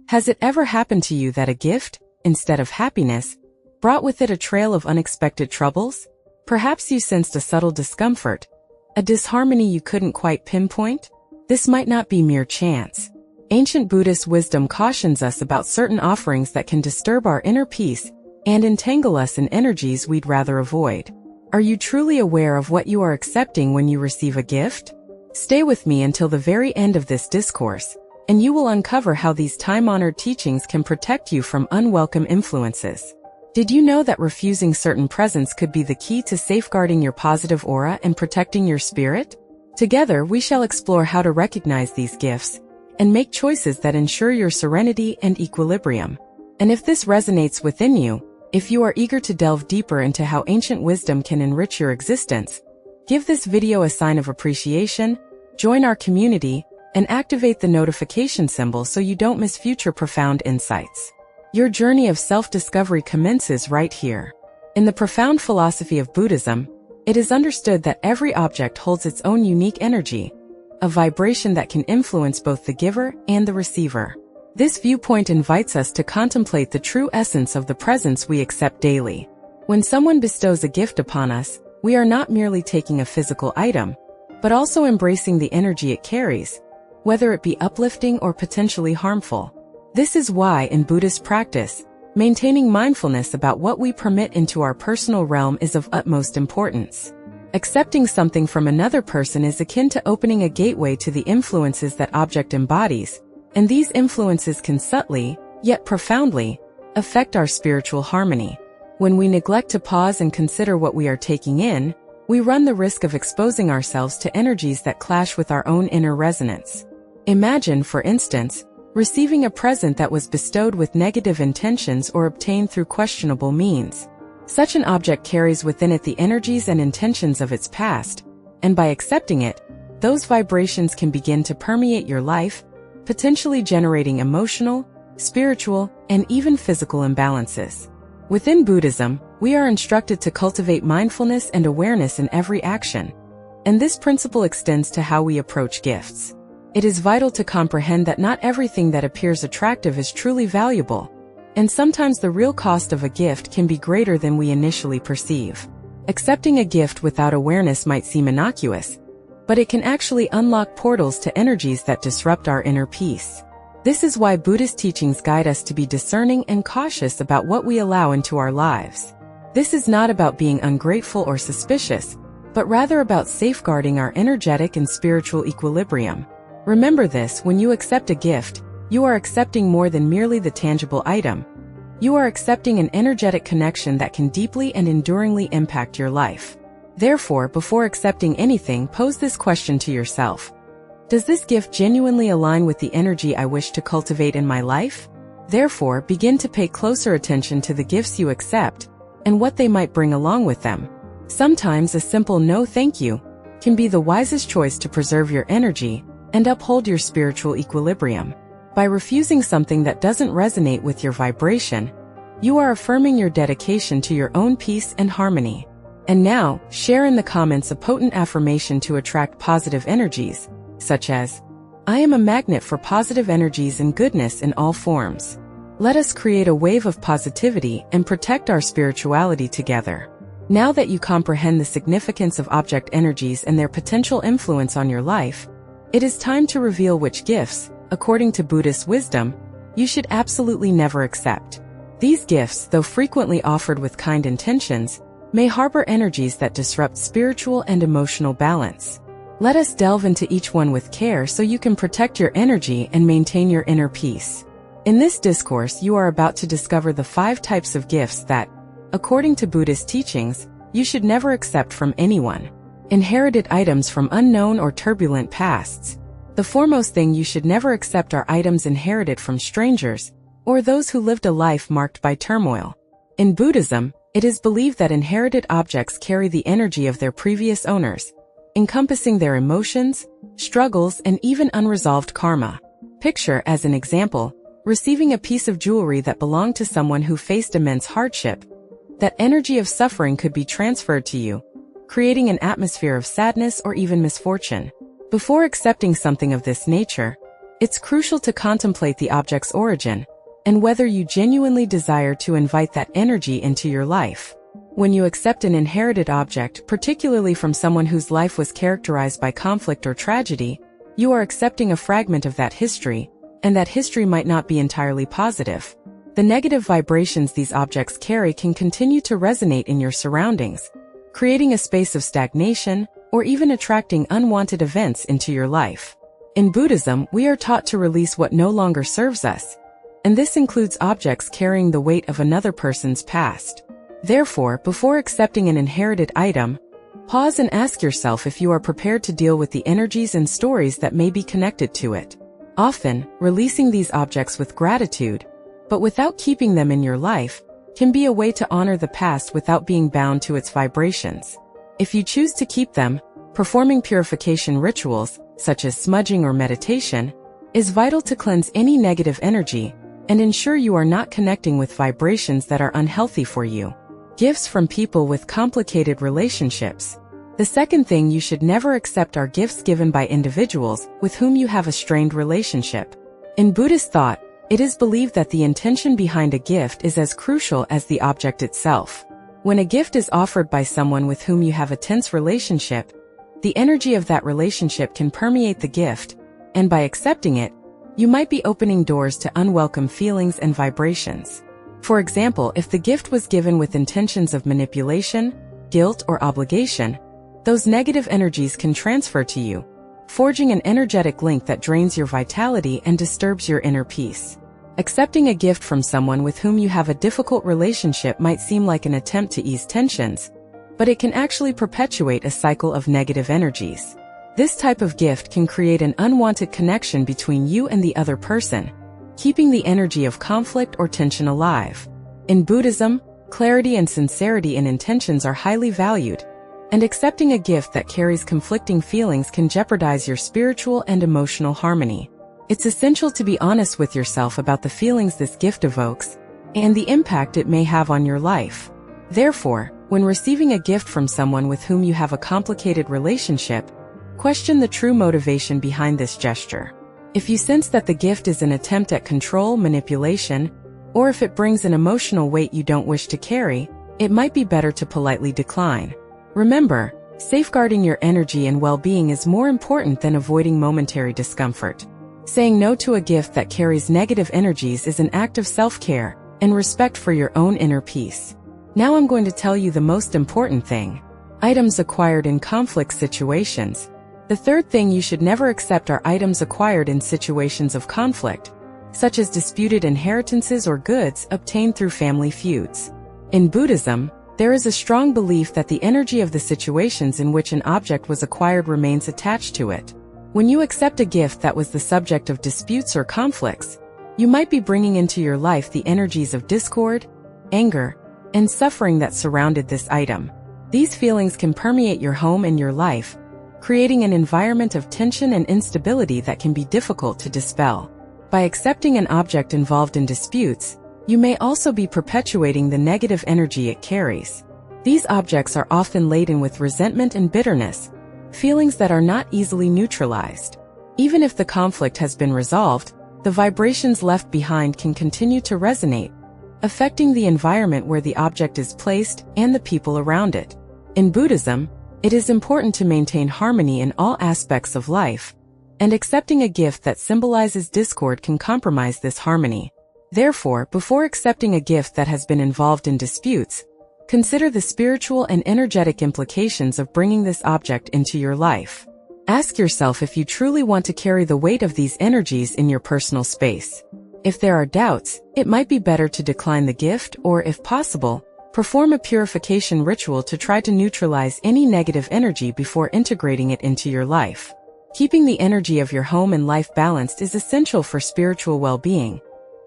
Has it ever happened to you that a gift, instead of happiness, brought with it a trail of unexpected troubles? Perhaps you sensed a subtle discomfort, a disharmony you couldn't quite pinpoint? This might not be mere chance. Ancient Buddhist wisdom cautions us about certain offerings that can disturb our inner peace and entangle us in energies we'd rather avoid. Are you truly aware of what you are accepting when you receive a gift? Stay with me until the very end of this discourse, and you will uncover how these time-honored teachings can protect you from unwelcome influences. Did you know that refusing certain presents could be the key to safeguarding your positive aura and protecting your spirit? Together, we shall explore how to recognize these gifts and make choices that ensure your serenity and equilibrium. And if this resonates within you, if you are eager to delve deeper into how ancient wisdom can enrich your existence, give this video a sign of appreciation, join our community, and activate the notification symbol so you don't miss future profound insights. Your journey of self-discovery commences right here. In the profound philosophy of Buddhism, it is understood that every object holds its own unique energy, a vibration that can influence both the giver and the receiver. This viewpoint invites us to contemplate the true essence of the presents we accept daily. When someone bestows a gift upon us, we are not merely taking a physical item, but also embracing the energy it carries, whether it be uplifting or potentially harmful. This is why, in Buddhist practice, maintaining mindfulness about what we permit into our personal realm is of utmost importance. Accepting something from another person is akin to opening a gateway to the influences that object embodies, and these influences can subtly, yet profoundly, affect our spiritual harmony. When we neglect to pause and consider what we are taking in, we run the risk of exposing ourselves to energies that clash with our own inner resonance. Imagine, for instance, receiving a present that was bestowed with negative intentions or obtained through questionable means. Such an object carries within it the energies and intentions of its past, and by accepting it, those vibrations can begin to permeate your life, potentially generating emotional, spiritual, and even physical imbalances. Within Buddhism, we are instructed to cultivate mindfulness and awareness in every action, and this principle extends to how we approach gifts. It is vital to comprehend that not everything that appears attractive is truly valuable, and sometimes the real cost of a gift can be greater than we initially perceive. Accepting a gift without awareness might seem innocuous, but it can actually unlock portals to energies that disrupt our inner peace. This is why Buddhist teachings guide us to be discerning and cautious about what we allow into our lives. This is not about being ungrateful or suspicious, but rather about safeguarding our energetic and spiritual equilibrium. Remember this: when you accept a gift, you are accepting more than merely the tangible item. You are accepting an energetic connection that can deeply and enduringly impact your life. Therefore, before accepting anything, pose this question to yourself. Does this gift genuinely align with the energy I wish to cultivate in my life? Therefore, begin to pay closer attention to the gifts you accept and what they might bring along with them. Sometimes a simple no thank you can be the wisest choice to preserve your energy and uphold your spiritual equilibrium. By refusing something that doesn't resonate with your vibration, you are affirming your dedication to your own peace and harmony. And now, share in the comments a potent affirmation to attract positive energies, such as, "I am a magnet for positive energies and goodness in all forms." Let us create a wave of positivity and protect our spirituality together. Now that you comprehend the significance of object energies and their potential influence on your life, it is time to reveal which gifts, according to Buddhist wisdom, you should absolutely never accept. These gifts, though frequently offered with kind intentions, may harbor energies that disrupt spiritual and emotional balance. Let us delve into each one with care so you can protect your energy and maintain your inner peace. In this discourse, you are about to discover the 5 types of gifts that, according to Buddhist teachings, you should never accept from anyone. Inherited items from unknown or turbulent pasts. The foremost thing you should never accept are items inherited from strangers, or those who lived a life marked by turmoil. In Buddhism, it is believed that inherited objects carry the energy of their previous owners, encompassing their emotions, struggles, and even unresolved karma. Picture, as an example, receiving a piece of jewelry that belonged to someone who faced immense hardship. That energy of suffering could be transferred to you, creating an atmosphere of sadness or even misfortune. Before accepting something of this nature, It's crucial to contemplate the object's origin and whether you genuinely desire to invite that energy into your life. When you accept an inherited object, particularly from someone whose life was characterized by conflict or tragedy, you are accepting a fragment of that history, and that history might not be entirely positive. The negative vibrations these objects carry can continue to resonate in your surroundings, creating a space of stagnation or even attracting unwanted events into your life. In Buddhism, we are taught to release what no longer serves us, and this includes objects carrying the weight of another person's past. Therefore, before accepting an inherited item, pause and ask yourself if you are prepared to deal with the energies and stories that may be connected to it. Often, releasing these objects with gratitude, but without keeping them in your life, can be a way to honor the past without being bound to its vibrations. If you choose to keep them, performing purification rituals, such as smudging or meditation, is vital to cleanse any negative energy and ensure you are not connecting with vibrations that are unhealthy for you. Gifts from people with complicated relationships. The second thing you should never accept are gifts given by individuals with whom you have a strained relationship. In Buddhist thought, it is believed that the intention behind a gift is as crucial as the object itself. When a gift is offered by someone with whom you have a tense relationship, the energy of that relationship can permeate the gift, and by accepting it, you might be opening doors to unwelcome feelings and vibrations. For example, if the gift was given with intentions of manipulation, guilt, or obligation, those negative energies can transfer to you, forging an energetic link that drains your vitality and disturbs your inner peace. Accepting a gift from someone with whom you have a difficult relationship might seem like an attempt to ease tensions, but it can actually perpetuate a cycle of negative energies. This type of gift can create an unwanted connection between you and the other person, keeping the energy of conflict or tension alive. In Buddhism, clarity and sincerity in intentions are highly valued, and accepting a gift that carries conflicting feelings can jeopardize your spiritual and emotional harmony. It's essential to be honest with yourself about the feelings this gift evokes and the impact it may have on your life. Therefore, when receiving a gift from someone with whom you have a complicated relationship, question the true motivation behind this gesture. If you sense that the gift is an attempt at control, manipulation, or if it brings an emotional weight you don't wish to carry, it might be better to politely decline. Remember, safeguarding your energy and well-being is more important than avoiding momentary discomfort. Saying no to a gift that carries negative energies is an act of self-care and respect for your own inner peace. Now I'm going to tell you the most important thing. Items acquired in conflict situations. The third thing you should never accept are items acquired in situations of conflict, such as disputed inheritances or goods obtained through family feuds. In Buddhism, there is a strong belief that the energy of the situations in which an object was acquired remains attached to it. When you accept a gift that was the subject of disputes or conflicts, you might be bringing into your life the energies of discord, anger, and suffering that surrounded this item. These feelings can permeate your home and your life, creating an environment of tension and instability that can be difficult to dispel. By accepting an object involved in disputes, you may also be perpetuating the negative energy it carries. These objects are often laden with resentment and bitterness, feelings that are not easily neutralized. Even if the conflict has been resolved, the vibrations left behind can continue to resonate, affecting the environment where the object is placed and the people around it. In Buddhism, it is important to maintain harmony in all aspects of life, and accepting a gift that symbolizes discord can compromise this harmony. Therefore, before accepting a gift that has been involved in disputes, consider the spiritual and energetic implications of bringing this object into your life. Ask yourself if you truly want to carry the weight of these energies in your personal space. If there are doubts, it might be better to decline the gift or, if possible, perform a purification ritual to try to neutralize any negative energy before integrating it into your life. Keeping the energy of your home and life balanced is essential for spiritual well-being,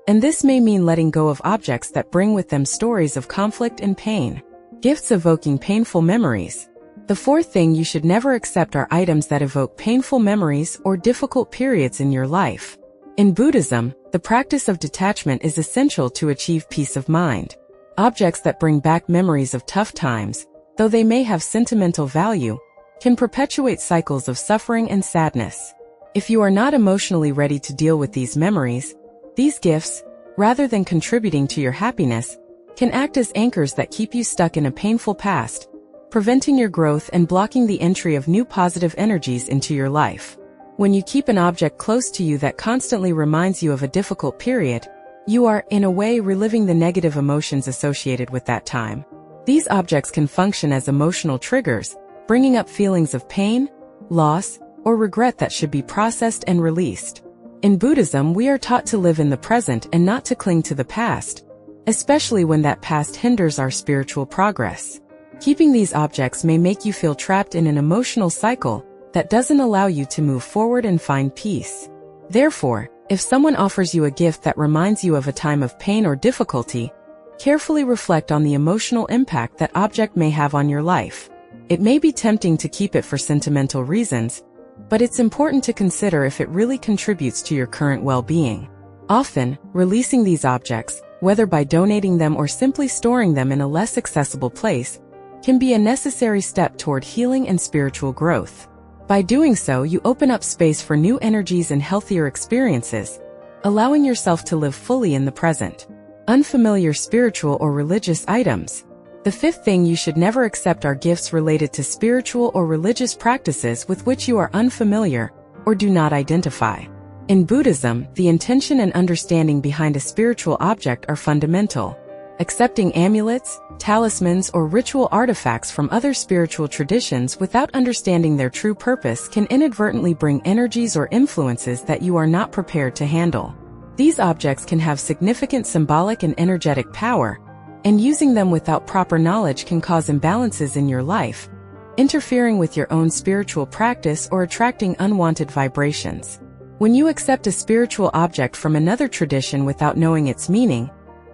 and this may mean letting go of objects that bring with them stories of conflict and pain. Gifts evoking painful memories. The fourth thing you should never accept are items that evoke painful memories or difficult periods in your life. In Buddhism, the practice of detachment is essential to achieve peace of mind. Objects that bring back memories of tough times, though they may have sentimental value, can perpetuate cycles of suffering and sadness. If you are not emotionally ready to deal with these memories, these gifts, rather than contributing to your happiness, can act as anchors that keep you stuck in a painful past, preventing your growth and blocking the entry of new positive energies into your life. When you keep an object close to you that constantly reminds you of a difficult period, you are, in a way, reliving the negative emotions associated with that time. These objects can function as emotional triggers, bringing up feelings of pain, loss, or regret that should be processed and released. In Buddhism, we are taught to live in the present and not to cling to the past, especially when that past hinders our spiritual progress. Keeping these objects may make you feel trapped in an emotional cycle that doesn't allow you to move forward and find peace. Therefore, if someone offers you a gift that reminds you of a time of pain or difficulty, carefully reflect on the emotional impact that object may have on your life. It may be tempting to keep it for sentimental reasons, but it's important to consider if it really contributes to your current well-being. Often, releasing these objects, whether by donating them or simply storing them in a less accessible place, can be a necessary step toward healing and spiritual growth. By doing so, you open up space for new energies and healthier experiences, allowing yourself to live fully in the present. Unfamiliar spiritual or religious items. The fifth thing you should never accept are gifts related to spiritual or religious practices with which you are unfamiliar or do not identify. In Buddhism, the intention and understanding behind a spiritual object are fundamental. Accepting amulets, talismans, or ritual artifacts from other spiritual traditions without understanding their true purpose can inadvertently bring energies or influences that you are not prepared to handle. These objects can have significant symbolic and energetic power, and using them without proper knowledge can cause imbalances in your life, interfering with your own spiritual practice or attracting unwanted vibrations. When you accept a spiritual object from another tradition without knowing its meaning,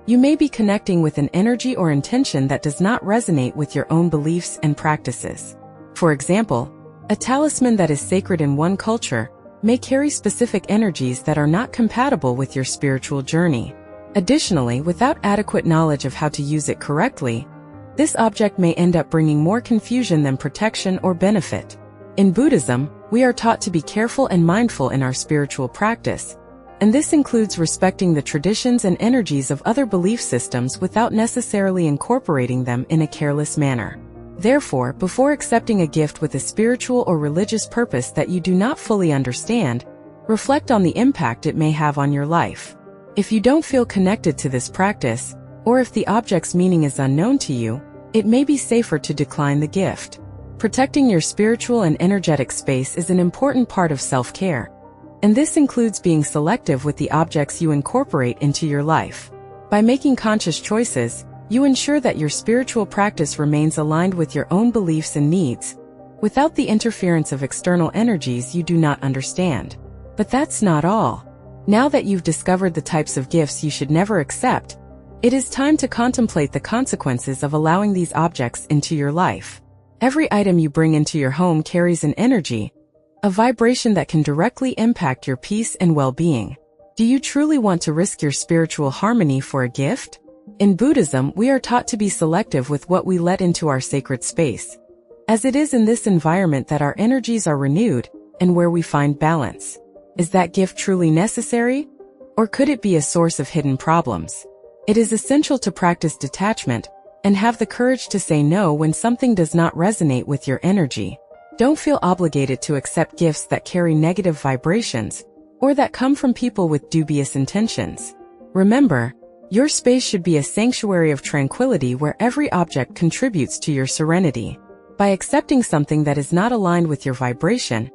you may be connecting with an energy or intention that does not resonate with your own beliefs and practices. For example, a talisman that is sacred in one culture may carry specific energies that are not compatible with your spiritual journey. Additionally, without adequate knowledge of how to use it correctly, this object may end up bringing more confusion than protection or benefit. In Buddhism, we are taught to be careful and mindful in our spiritual practice, and this includes respecting the traditions and energies of other belief systems without necessarily incorporating them in a careless manner. Therefore, before accepting a gift with a spiritual or religious purpose that you do not fully understand, reflect on the impact it may have on your life. If you don't feel connected to this practice, or if the object's meaning is unknown to you, it may be safer to decline the gift. Protecting your spiritual and energetic space is an important part of self-care, and this includes being selective with the objects you incorporate into your life. By making conscious choices, you ensure that your spiritual practice remains aligned with your own beliefs and needs, without the interference of external energies you do not understand. But that's not all. Now that you've discovered the types of gifts you should never accept, it is time to contemplate the consequences of allowing these objects into your life. Every item you bring into your home carries an energy, a vibration that can directly impact your peace and well-being. Do you truly want to risk your spiritual harmony for a gift? In Buddhism, we are taught to be selective with what we let into our sacred space, as it is in this environment that our energies are renewed and where we find balance. Is that gift truly necessary? Or could it be a source of hidden problems? It is essential to practice detachment and have the courage to say no when something does not resonate with your energy. Don't feel obligated to accept gifts that carry negative vibrations or that come from people with dubious intentions. Remember, your space should be a sanctuary of tranquility where every object contributes to your serenity. By accepting something that is not aligned with your vibration,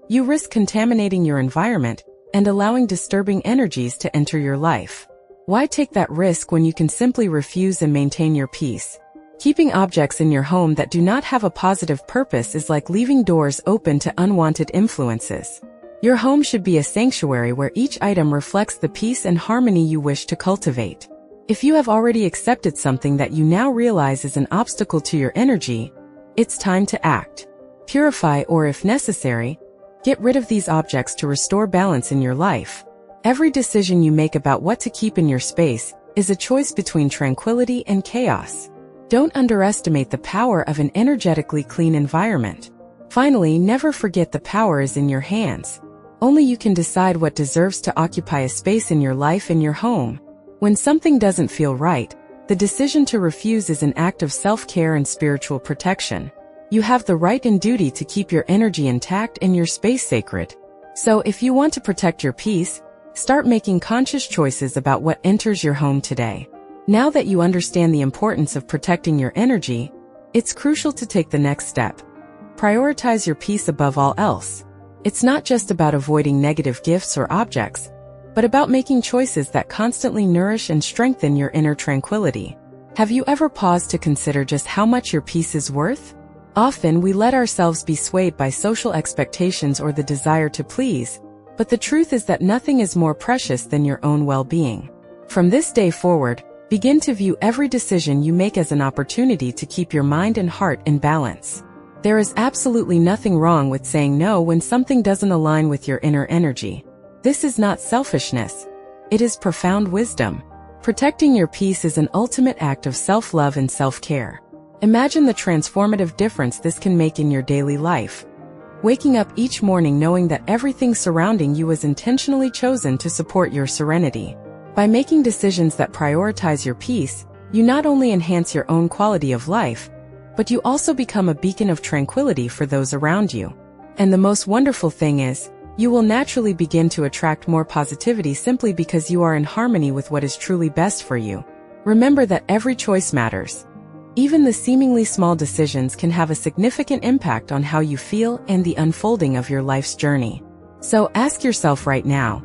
you risk contaminating your environment and allowing disturbing energies to enter your life. Why take that risk when you can simply refuse and maintain your peace? Keeping objects in your home that do not have a positive purpose is like leaving doors open to unwanted influences. Your home should be a sanctuary where each item reflects the peace and harmony you wish to cultivate. If you have already accepted something that you now realize is an obstacle to your energy, it's time to act. Purify, or if necessary, get rid of these objects to restore balance in your life. Every decision you make about what to keep in your space is a choice between tranquility and chaos. Don't underestimate the power of an energetically clean environment. Finally, never forget the power is in your hands. Only you can decide what deserves to occupy a space in your life and your home. When something doesn't feel right, the decision to refuse is an act of self-care and spiritual protection. You have the right and duty to keep your energy intact and your space sacred. So if you want to protect your peace, start making conscious choices about what enters your home today. Now that you understand the importance of protecting your energy, it's crucial to take the next step. Prioritize your peace above all else. It's not just about avoiding negative gifts or objects, but about making choices that constantly nourish and strengthen your inner tranquility. Have you ever paused to consider just how much your peace is worth? Often we let ourselves be swayed by social expectations or the desire to please, but the truth is that nothing is more precious than your own well-being. From this day forward, begin to view every decision you make as an opportunity to keep your mind and heart in balance. There is absolutely nothing wrong with saying no when something doesn't align with your inner energy. This is not selfishness. It is profound wisdom. Protecting your peace is an ultimate act of self-love and self-care. Imagine the transformative difference this can make in your daily life. Waking up each morning knowing that everything surrounding you is intentionally chosen to support your serenity. By making decisions that prioritize your peace, you not only enhance your own quality of life, but you also become a beacon of tranquility for those around you. And the most wonderful thing is, you will naturally begin to attract more positivity simply because you are in harmony with what is truly best for you. Remember that every choice matters. Even the seemingly small decisions can have a significant impact on how you feel and the unfolding of your life's journey. So ask yourself right now,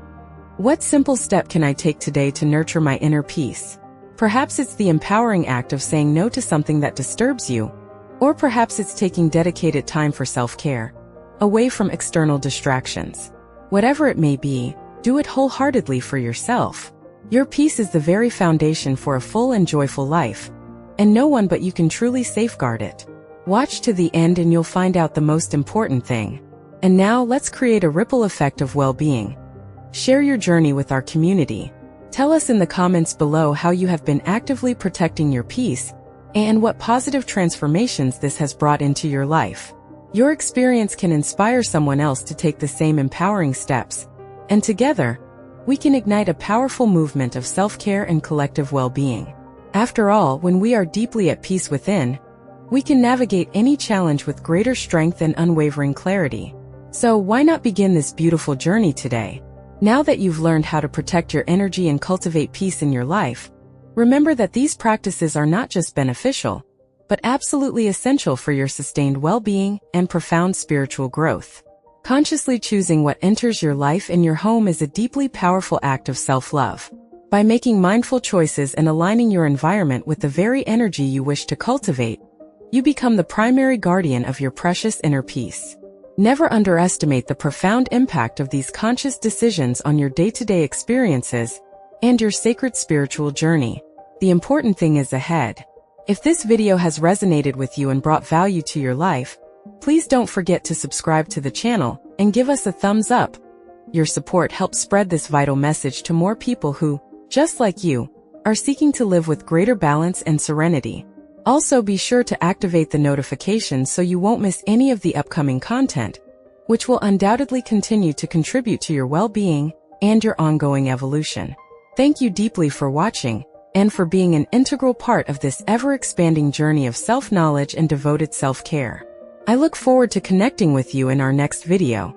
what simple step can I take today to nurture my inner peace? Perhaps it's the empowering act of saying no to something that disturbs you, or perhaps it's taking dedicated time for self-care, away from external distractions. Whatever it may be, do it wholeheartedly for yourself. Your peace is the very foundation for a full and joyful life, and no one but you can truly safeguard it. Watch to the end and you'll find out the most important thing. And now let's create a ripple effect of well-being. Share your journey with our community. Tell us in the comments below how you have been actively protecting your peace and what positive transformations this has brought into your life. Your experience can inspire someone else to take the same empowering steps, and together, we can ignite a powerful movement of self-care and collective well-being. After all, when we are deeply at peace within, we can navigate any challenge with greater strength and unwavering clarity. So why not begin this beautiful journey today? Now that you've learned how to protect your energy and cultivate peace in your life, remember that these practices are not just beneficial, but absolutely essential for your sustained well-being and profound spiritual growth. Consciously choosing what enters your life and your home is a deeply powerful act of self-love. By making mindful choices and aligning your environment with the very energy you wish to cultivate, you become the primary guardian of your precious inner peace. Never underestimate the profound impact of these conscious decisions on your day-to-day experiences and your sacred spiritual journey. The important thing is ahead. If this video has resonated with you and brought value to your life, please don't forget to subscribe to the channel and give us a thumbs up. Your support helps spread this vital message to more people who, just like you, are seeking to live with greater balance and serenity. Also, be sure to activate the notifications so you won't miss any of the upcoming content, which will undoubtedly continue to contribute to your well-being and your ongoing evolution. Thank you deeply for watching and for being an integral part of this ever-expanding journey of self-knowledge and devoted self-care. I look forward to connecting with you in our next video.